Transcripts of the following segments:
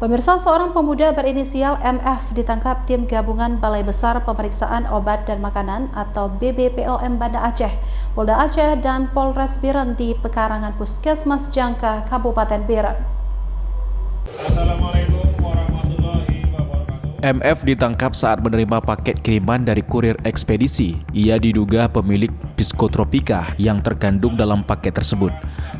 Pemirsa, seorang pemuda berinisial MF ditangkap tim gabungan Balai Besar Pemeriksaan Obat dan Makanan atau BBPOM Banda Aceh, Polda Aceh dan Polres Biren di pekarangan Puskesmas Jangka, Kabupaten Biren. Assalamualaikum warahmatullahi wabarakatuh. MF ditangkap saat menerima paket kiriman dari kurir ekspedisi. Ia diduga pemilik psikotropika yang terkandung dalam paket tersebut.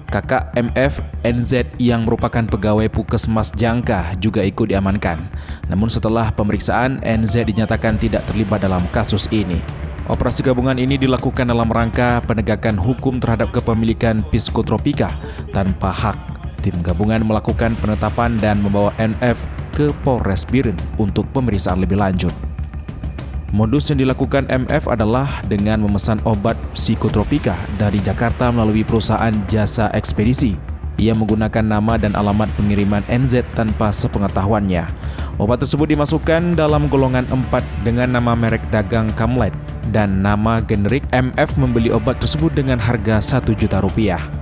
Kakak MF, NZ, yang merupakan pegawai Puskesmas Jangka juga ikut diamankan. Namun setelah pemeriksaan, NZ dinyatakan tidak terlibat dalam kasus ini. Operasi gabungan ini dilakukan dalam rangka penegakan hukum terhadap kepemilikan psikotropika tanpa hak. Tim gabungan melakukan penetapan dan membawa NF ke Polres Biren untuk pemeriksaan lebih lanjut. Modus yang dilakukan MF adalah dengan memesan obat psikotropika dari Jakarta melalui perusahaan jasa ekspedisi. Ia menggunakan nama dan alamat pengiriman NZ tanpa sepengetahuannya. Obat tersebut dimasukkan dalam golongan 4 dengan nama merek dagang Kamlet dan nama generik. MF membeli obat tersebut dengan harga Rp1.000.000.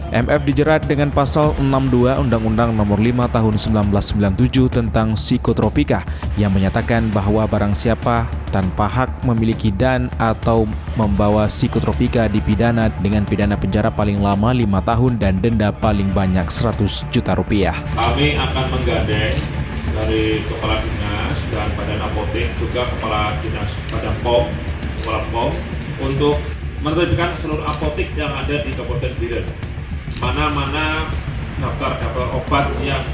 MF dijerat dengan pasal 62 Undang-Undang Nomor 5 Tahun 1997 tentang psikotropika yang menyatakan bahwa barang siapa tanpa hak memiliki dan atau membawa psikotropika dipidana dengan pidana penjara paling lama 5 tahun dan denda paling banyak Rp100.000.000. Kami akan menggandeng dari Kepala Dinas dan Badan Apotek, juga Kepala Dinas Badan POM, Kepala POM, untuk menertibkan seluruh apotek yang ada di Kabupaten Biren. Mana-mana daftar obat yang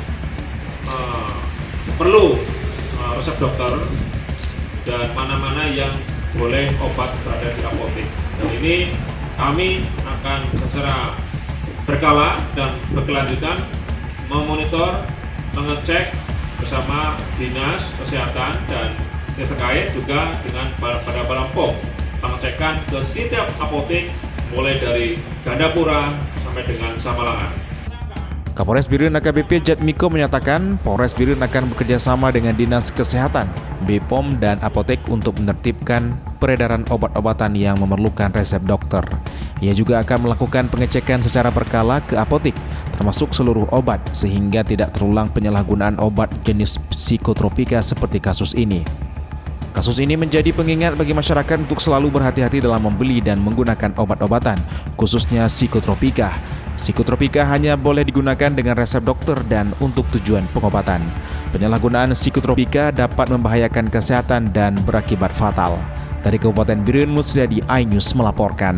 perlu resep dokter dan mana-mana yang boleh obat berada di apotek. Dan ini kami akan secara berkala dan berkelanjutan memonitor, mengecek bersama Dinas Kesehatan dan dinas terkait juga dengan pada Badan POM, pengecekan ke setiap apotek mulai dari Gandapura sampai dengan Samalangan. Kapolres Biren AKBP Jatmiko menyatakan Polres Biren akan bekerja sama dengan Dinas Kesehatan, BPOM dan apotek untuk menertibkan peredaran obat-obatan yang memerlukan resep dokter. Ia juga akan melakukan pengecekan secara berkala ke apotek, termasuk seluruh obat, sehingga tidak terulang penyalahgunaan obat jenis psikotropika seperti kasus ini. Kasus ini menjadi pengingat bagi masyarakat untuk selalu berhati-hati dalam membeli dan menggunakan obat-obatan, khususnya psikotropika. Psikotropika hanya boleh digunakan dengan resep dokter dan untuk tujuan pengobatan. Penyalahgunaan psikotropika dapat membahayakan kesehatan dan berakibat fatal. Dari Kabupaten Biren, Musriadi, iNews melaporkan.